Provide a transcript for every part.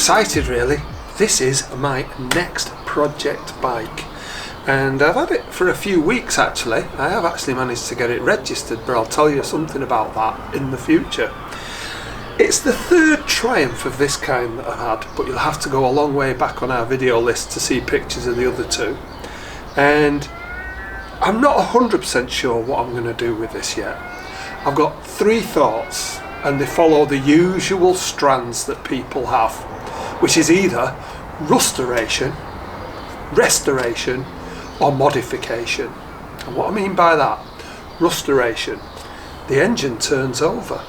excited really. This is my next project bike, and I've had it for a few weeks actually. I have actually managed to get it registered, but I'll tell you something about that in the future. It's the third Triumph of this kind that I've had, but you'll have to go a long way back on our video list to see pictures of the other two. And I'm not 100% sure what I'm going to do with this yet. I've got three thoughts, and they follow the usual strands that people have, which is either restoration, or modification. And what I mean by that, restoration, the engine turns over.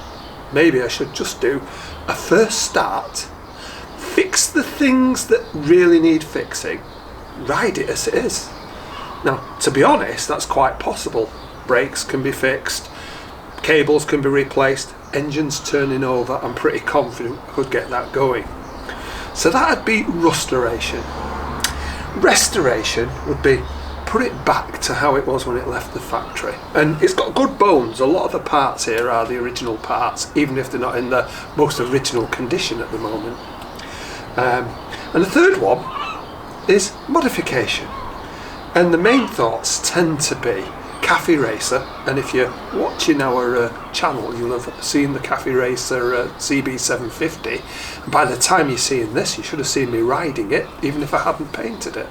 Maybe I should just do a first start, fix the things that really need fixing, ride it as it is. Now, to be honest, that's quite possible. Brakes can be fixed, cables can be replaced, engines turning over. I'm pretty confident I could get that going. So that'd be restoration. Restoration would be put it back to how it was when it left the factory. And it's got good bones. A lot of the parts here are the original parts, even if they're not in the most original condition at the moment. And the third one is modification. And the main thoughts tend to be Café Racer, and if you're watching our channel, you'll have seen the Café Racer CB750. And by the time you're seeing this, you should have seen me riding it, even if I hadn't painted it.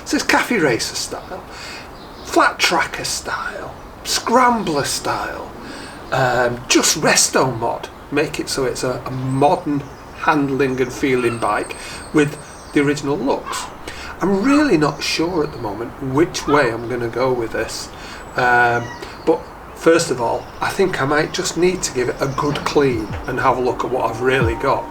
So it's Café Racer style, flat tracker style, scrambler style, just resto mod. Make it so it's a modern handling and feeling bike with the original looks. I'm really not sure at the moment which way I'm going to go with this. But first of all, I think I might just need to give it a good clean and have a look at what I've really got.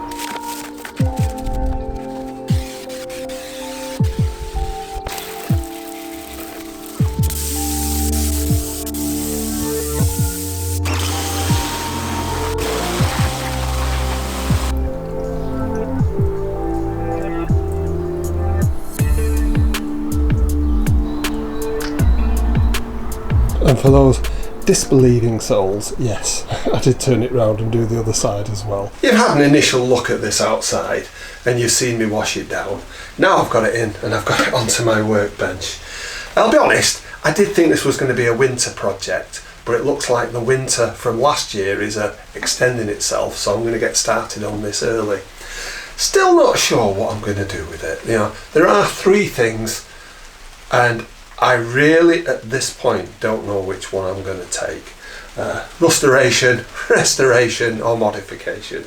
And for those disbelieving souls, yes, I did turn it round and do the other side as well. You've had an initial look at this outside and you've seen me wash it down. Now I've got it in and I've got it onto my workbench. I'll be honest, I did think this was going to be a winter project, but it looks like the winter from last year is extending itself, so I'm going to get started on this early. Still not sure what I'm going to do with it. You know, there are three things, and I really, at this point, don't know which one I'm going to take. Restoration, or modification.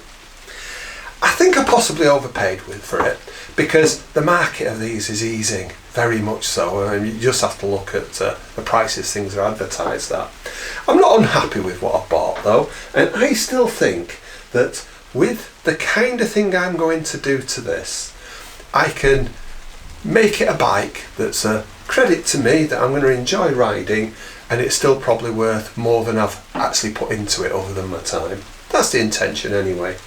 I think I possibly overpaid for it, because the market of these is easing, very much so. I mean, you just have to look at the prices things are advertised at. I'm not unhappy with what I've bought though, and I still think that with the kind of thing I'm going to do to this, I can make it a bike that's a credit to me, that I'm going to enjoy riding, and it's still probably worth more than I've actually put into it over than my time. That's the intention anyway.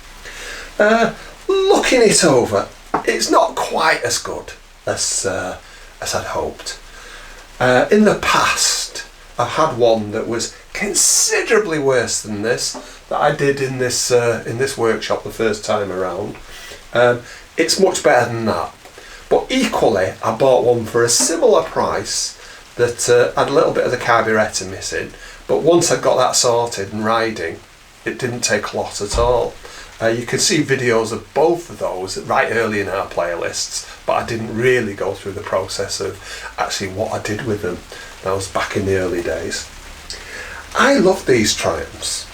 Looking it over, it's not quite as good as I'd hoped. In the past, I've had one that was considerably worse than this, that I did in this workshop the first time around. It's much better than that. But equally, I bought one for a similar price that had a little bit of the carburettor missing, but once I got that sorted and riding, it didn't take a lot at all. You can see videos of both of those right early in our playlists, but I didn't really go through the process of actually what I did with them. That was back in the early days. I love these Triumphs.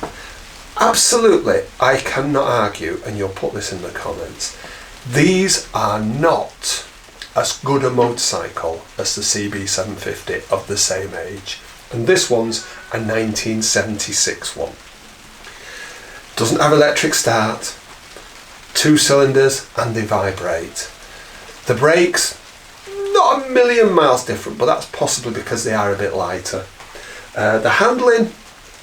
Absolutely, I cannot argue, and you'll put this in the comments. These are not as good a motorcycle as the CB750 of the same age, and this one's a 1976 one. Doesn't have electric start, 2 cylinders, and they vibrate. The brakes, not a million miles different, but that's possibly because they are a bit lighter. The handling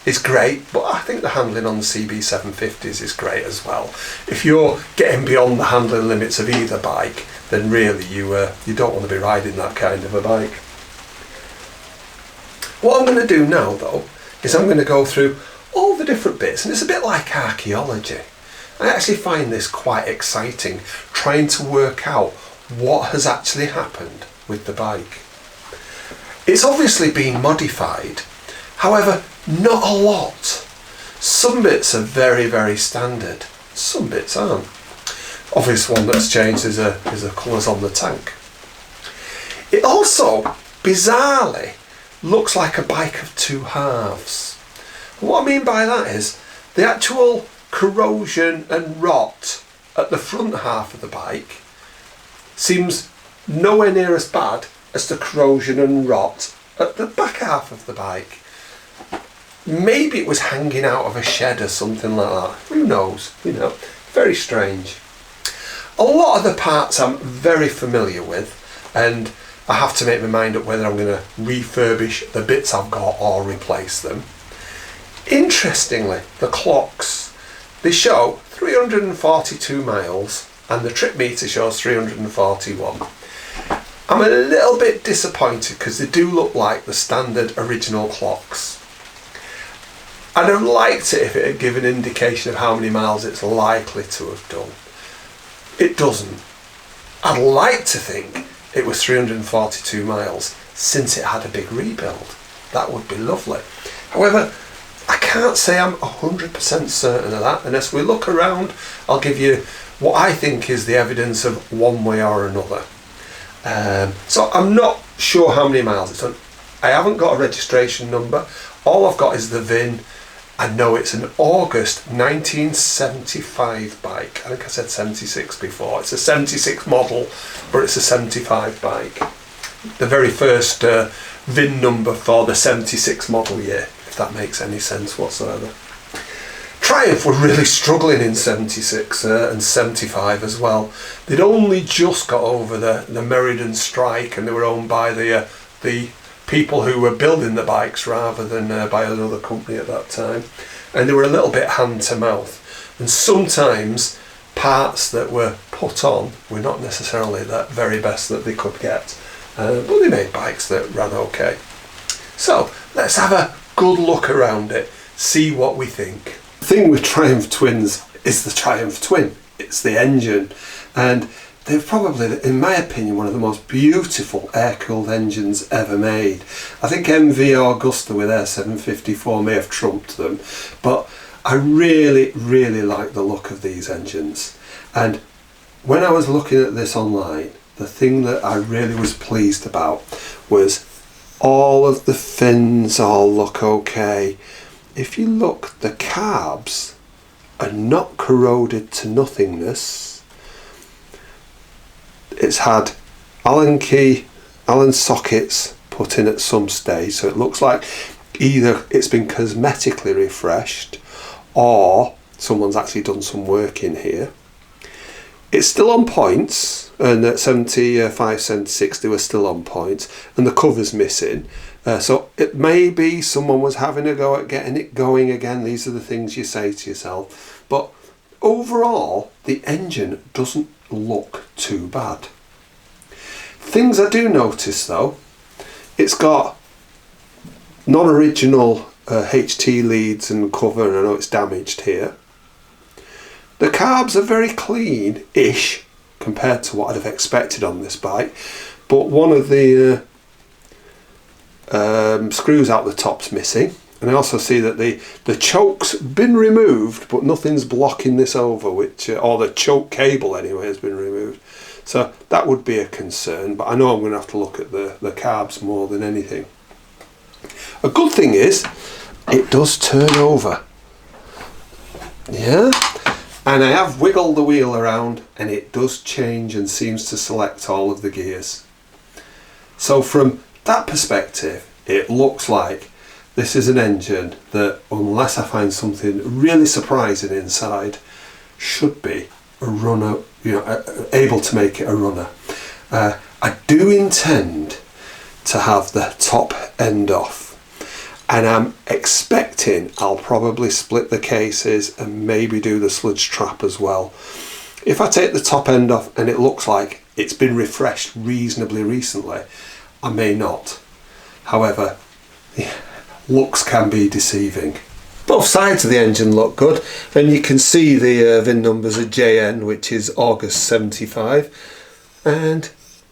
is great, but I think the handling on the CB750s is great as well. If you're getting beyond the handling limits of either bike, then really you don't want to be riding that kind of a bike. What I'm going to do now though is I'm going to go through all the different bits, and it's a bit like archaeology. I actually find this quite exciting, trying to work out what has actually happened with the bike. It's obviously been modified, however, not a lot. Some bits are very, very standard, some bits aren't. Obvious one that's changed is the colours on the tank. It also, bizarrely, looks like a bike of two halves. What I mean by that is the actual corrosion and rot at the front half of the bike seems nowhere near as bad as the corrosion and rot at the back half of the bike. Maybe it was hanging out of a shed or something like that. Who knows? You know, very strange. A lot of the parts I'm very familiar with, and I have to make my mind up whether I'm going to refurbish the bits I've got or replace them. Interestingly, the clocks, they show 342 miles and the trip meter shows 341. I'm a little bit disappointed because they do look like the standard original clocks. I'd have liked it if it had given an indication of how many miles it's likely to have done. It doesn't. I'd like to think it was 342 miles since it had a big rebuild. That would be lovely. However, I can't say I'm 100% certain of that, and as we look around, I'll give you what I think is the evidence of one way or another. So I'm not sure how many miles it's done. I haven't got a registration number. All I've got is the VIN. I know it's an August 1975 bike. I think I said 76 before. It's a 76 model, but it's a 75 bike. The very first VIN number for the 76 model year, if that makes any sense whatsoever. Triumph were really struggling in 76 and 75 as well. They'd only just got over the Meriden strike, and they were owned by the people who were building the bikes rather than by another company at that time, and they were a little bit hand to mouth, and sometimes parts that were put on were not necessarily the very best that they could get, but they made bikes that ran okay. So let's have a good look around it, see what we think. The thing with Triumph Twins is the Triumph Twin. It's the engine, and they're probably, in my opinion, one of the most beautiful air-cooled engines ever made. I think MV Augusta with their 754 may have trumped them, but I really, really like the look of these engines. And when I was looking at this online, the thing that I really was pleased about was all of the fins all look okay. If you look, the carbs are not corroded to nothingness. It's had Allen sockets put in at some stage, so it looks like either it's been cosmetically refreshed or someone's actually done some work in here. It's still on points, and at 75, 76 they were still on points, and the cover's missing. So it may be someone was having a go at getting it going again. These are the things you say to yourself. But overall, the engine doesn't look too bad. Things I do notice though, it's got non-original HT leads and cover, and I know it's damaged here. The carbs are very clean-ish compared to what I'd have expected on this bike, but one of the screws out the top's missing, and I also see that the choke's been removed, but nothing's blocking this over, which or the choke cable anyway has been removed. So that would be a concern, but I know I'm going to have to look at the carbs more than anything. A good thing is it does turn over. Yeah, and I have wiggled the wheel around and it does change and seems to select all of the gears. So from that perspective, it looks like this is an engine that, unless I find something really surprising inside, should be a runner, able to make it a runner. I do intend to have the top end off, and I'm expecting I'll probably split the cases and maybe do the sludge trap as well. If I take the top end off and it looks like it's been refreshed reasonably recently, I may not. However, looks can be deceiving. Both sides of the engine look good, and you can see the VIN numbers at JN, which is August 75, and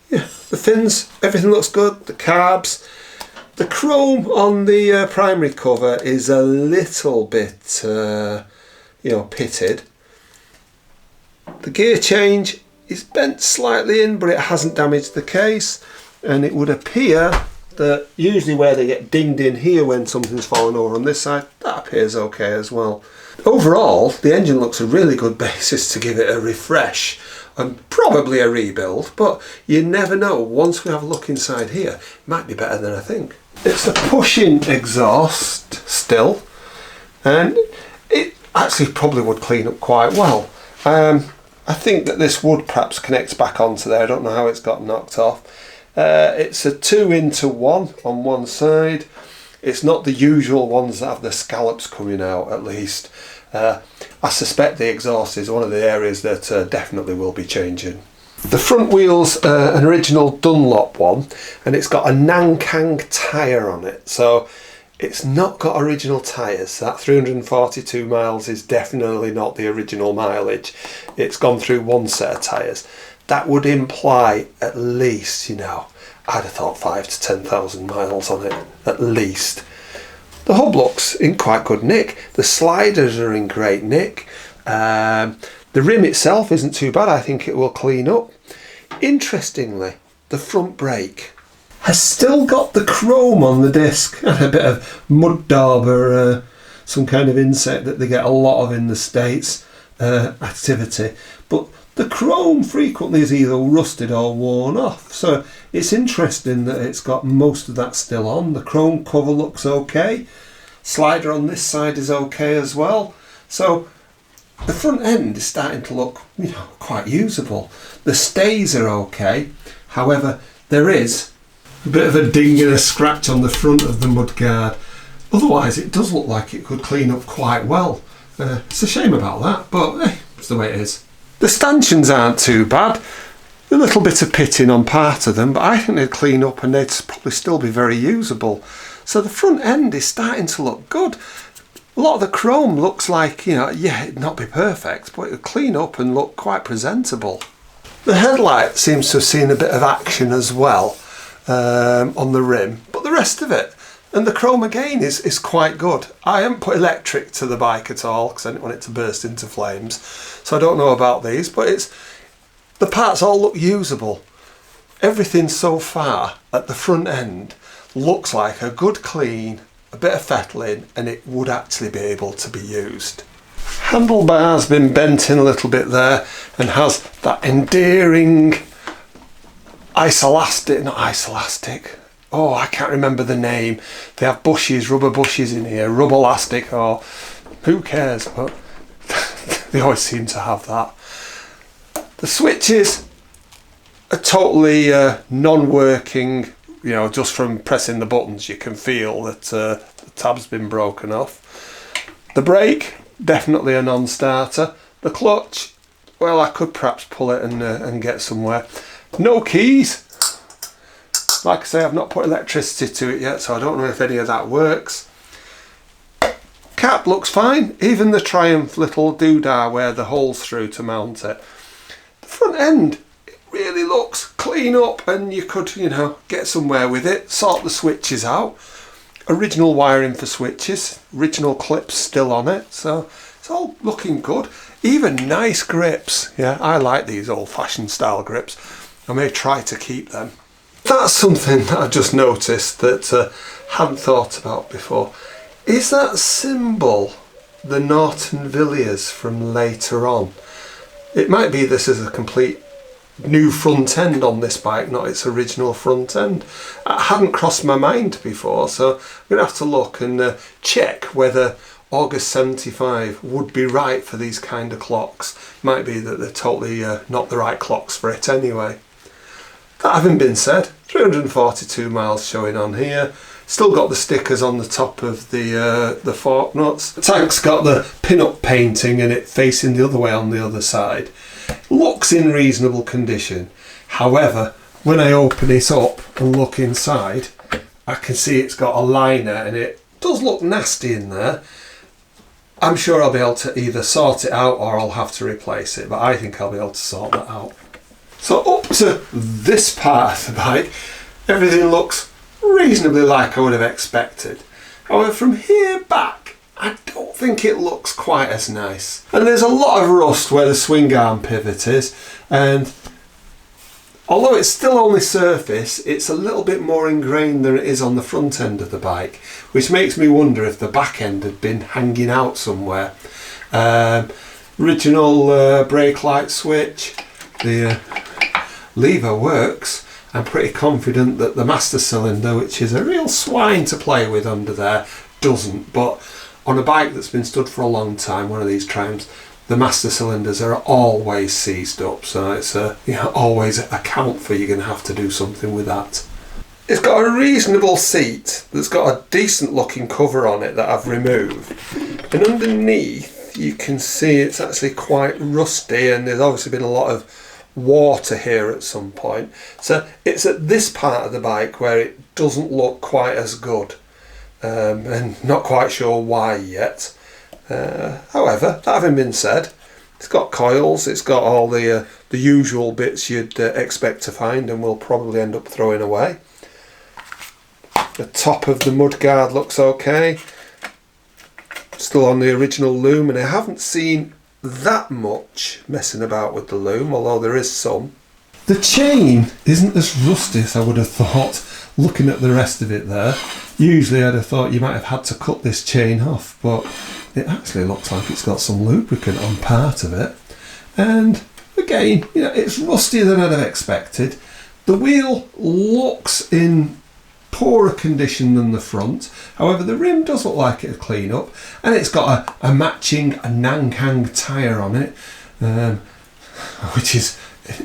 yeah, the fins, everything looks good. The carbs, the chrome on the primary cover is a little bit you know, pitted. The gear change is bent slightly in, but it hasn't damaged the case, and it would appear that usually where they get dinged in here when something's fallen over on this side, that appears okay as well. Overall, the engine looks a really good basis to give it a refresh and probably a rebuild, but you never know. Once we have a look inside here, it might be better than I think. It's a push-in exhaust still, and it actually probably would clean up quite well. I think that this would perhaps connect back onto there. I don't know how it's got knocked off. It's a 2-into-1 on one side. It's not the usual ones that have the scallops coming out, at least. I suspect the exhaust is one of the areas that definitely will be changing. The front wheel's an original Dunlop one, and it's got a Nankang tyre on it, so it's not got original tyres. That 342 miles is definitely not the original mileage. It's gone through one set of tyres. That would imply at least, you know, I'd have thought 5,000 to 10,000 miles on it, at least. The hub looks in quite good nick. The sliders are in great nick. The rim itself isn't too bad. I think it will clean up. Interestingly, the front brake has still got the chrome on the disc and a bit of mud daub or some kind of insect that they get a lot of in the States activity. But the chrome frequently is either rusted or worn off, so it's interesting that it's got most of that still on. The chrome cover looks okay. Slider on this side is okay as well. So the front end is starting to look, you know, quite usable. The stays are okay. However, there is a bit of a ding and a scratch on the front of the mudguard. Otherwise, it does look like it could clean up quite well. It's a shame about that, but it's the way it is. The stanchions aren't too bad. A little bit of pitting on part of them, but I think they'd clean up and they'd probably still be very usable. So the front end is starting to look good. A lot of the chrome looks like, you know, yeah, it'd not be perfect, but it'll clean up and look quite presentable. The headlight seems to have seen a bit of action as well on the rim, but the rest of it, and the chrome again is quite good. I haven't put electric to the bike at all because I didn't want it to burst into flames, so I don't know about these, but the parts all look usable. Everything so far at the front end looks like a good clean, a bit of fettling, and it would actually be able to be used. Handlebar's been bent in a little bit there and has that endearing isolastic, oh, I can't remember the name. They have bushes, rubber bushes in here, rubber elastic, or who cares, but they always seem to have that. The switches are totally non-working, you know, just from pressing the buttons you can feel that the tab's been broken off. The brake, definitely a non-starter. The clutch, well, I could perhaps pull it and get somewhere. No keys. Like I say, I've not put electricity to it yet, so I don't know if any of that works. Cap looks fine, even the Triumph little doodah where the hole's through to mount it. The front end, it really looks clean up, and you could, you know, get somewhere with it, sort the switches out. Original wiring for switches, original clips still on it, so it's all looking good. Even nice grips. Yeah, I like these old-fashioned style grips. I may try to keep them. That's something that I've just noticed that I hadn't thought about before. Is that symbol the Norton Villiers from later on? It might be this is a complete new front end on this bike, not its original front end. It hadn't crossed my mind before, so I'm going to have to look and check whether August 75 would be right for these kind of clocks. Might be that they're totally not the right clocks for it anyway. That having been said, 342 miles showing on here. Still got the stickers on the top of the fork nuts. The tank's got the pin-up painting and it facing the other way on the other side. Looks in reasonable condition. However, when I open it up and look inside, I can see it's got a liner and it does look nasty in there. I'm sure I'll be able to either sort it out or I'll have to replace it, but I think I'll be able to sort that out. So up to this part of the bike, everything looks reasonably like I would have expected. However, from here back, I don't think it looks quite as nice. And there's a lot of rust where the swing arm pivot is, and although it's still only surface, it's a little bit more ingrained than it is on the front end of the bike, which makes me wonder if the back end had been hanging out somewhere. Original brake light switch, the lever works. I'm pretty confident that the master cylinder, which is a real swine to play with under there, doesn't. But on a bike that's been stood for a long time, one of these Triumphs, the master cylinders are always seized up, so it's always account for you're going to have to do something with that. It's got a reasonable seat that's got a decent looking cover on it that I've removed, and underneath you can see it's actually quite rusty, and there's obviously been a lot of water here at some point, so it's at this part of the bike where it doesn't look quite as good, and not quite sure why yet. However, that having been said, it's got coils, it's got all the usual bits you'd expect to find and we'll probably end up throwing away. The top of the mudguard looks okay, still on the original loom, and I haven't seen that much messing about with the loom, although there is some. The chain isn't as rusty as I would have thought looking at the rest of it there. Usually I'd have thought you might have had to cut this chain off, but it actually looks like it's got some lubricant on part of it. And again, it's rustier than I'd have expected. The wheel looks in poorer condition than the front. However, the rim does look like it'll clean up, and it's got a matching Nanghang tyre on it, which is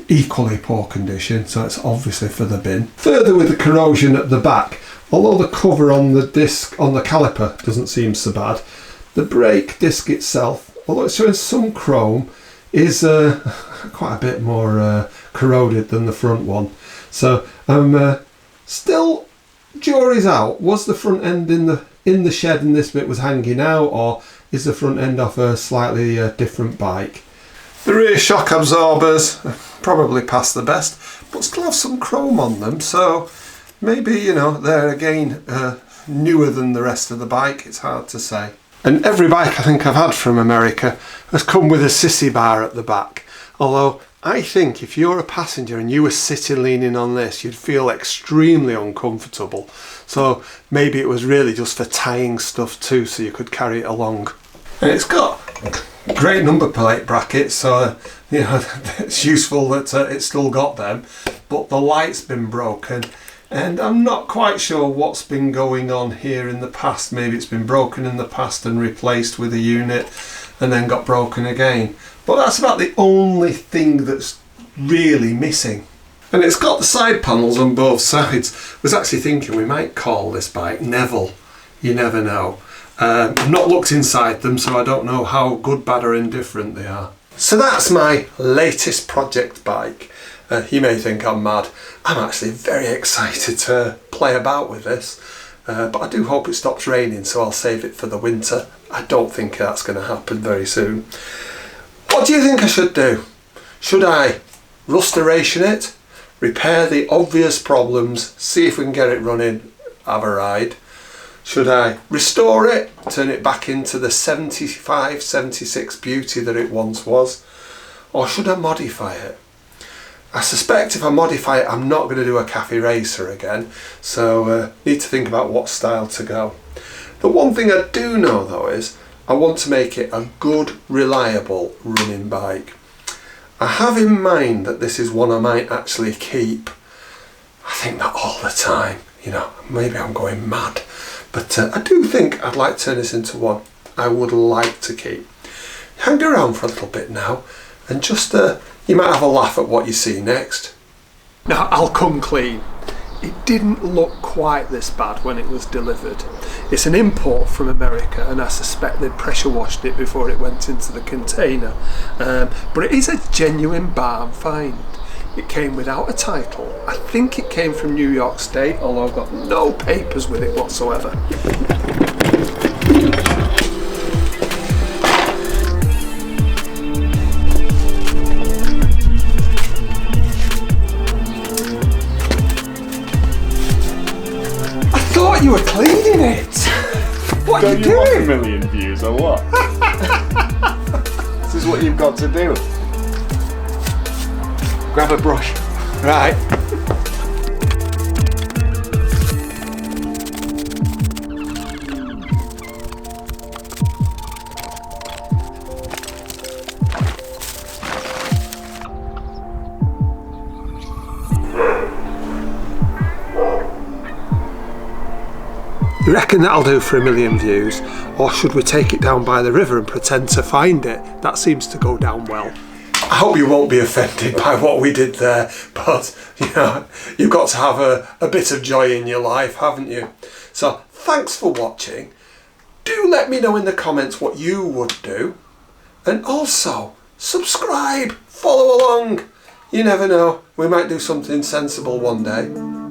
equally poor condition, so it's obviously for the bin. Further with the corrosion at the back, although the cover on the disc on the caliper doesn't seem so bad, the brake disc itself, although it's showing some chrome, is quite a bit more corroded than the front one. So I'm still, jury's out. Was the front end in the shed and this bit was hanging out, or is the front end off a slightly different bike? The rear shock absorbers probably past the best, but still have some chrome on them, so maybe they're again newer than the rest of the bike. It's hard to say. And every bike I think I've had from America has come with a sissy bar at the back, although I think if you're a passenger and you were sitting leaning on this, you'd feel extremely uncomfortable. So maybe it was really just for tying stuff too, so you could carry it along. And it's got great number plate brackets, so it's useful that it's still got them, but the light's been broken, and I'm not quite sure what's been going on here in the past. Maybe it's been broken in the past and replaced with a unit and then got broken again. But that's about the only thing that's really missing. And it's got the side panels on both sides. I was actually thinking we might call this bike Neville. You never know. I've not looked inside them, so I don't know how good, bad or indifferent they are. So that's my latest project bike. You may think I'm mad. I'm actually very excited to play about with this. But I do hope it stops raining, so I'll save it for the winter. I don't think that's going to happen very soon. What do you think I should do? Should I restoration it, repair the obvious problems, see if we can get it running, have a ride? Should I restore it, turn it back into the 75, 76 beauty that it once was? Or should I modify it? I suspect if I modify it, I'm not going to do a cafe racer again, so need to think about what style to go. The one thing I do know though is I want to make it a good, reliable running bike. I have in mind that this is one I might actually keep. I think that all the time, maybe I'm going mad, but I do think I'd like to turn this into one I would like to keep. Hang around for a little bit now and just you might have a laugh at what you see next. Now I'll come clean. It didn't look quite this bad when it was delivered. It's an import from America, and I suspect they pressure washed it before it went into the container. But it is a genuine barn find. It came without a title. I think it came from New York State, although I've got no papers with it whatsoever. thought you were cleaning it. What are you doing? Want a million views or what? This is what you've got to do. Grab a brush. Right. You reckon that'll do for 1 million views? Or should we take it down by the river and pretend to find it? That seems to go down well. I hope you won't be offended by what we did there, but you know, you've got to have a bit of joy in your life, haven't you? So thanks for watching. Do let me know in the comments what you would do. And also, subscribe, follow along. You never know, we might do something sensible one day.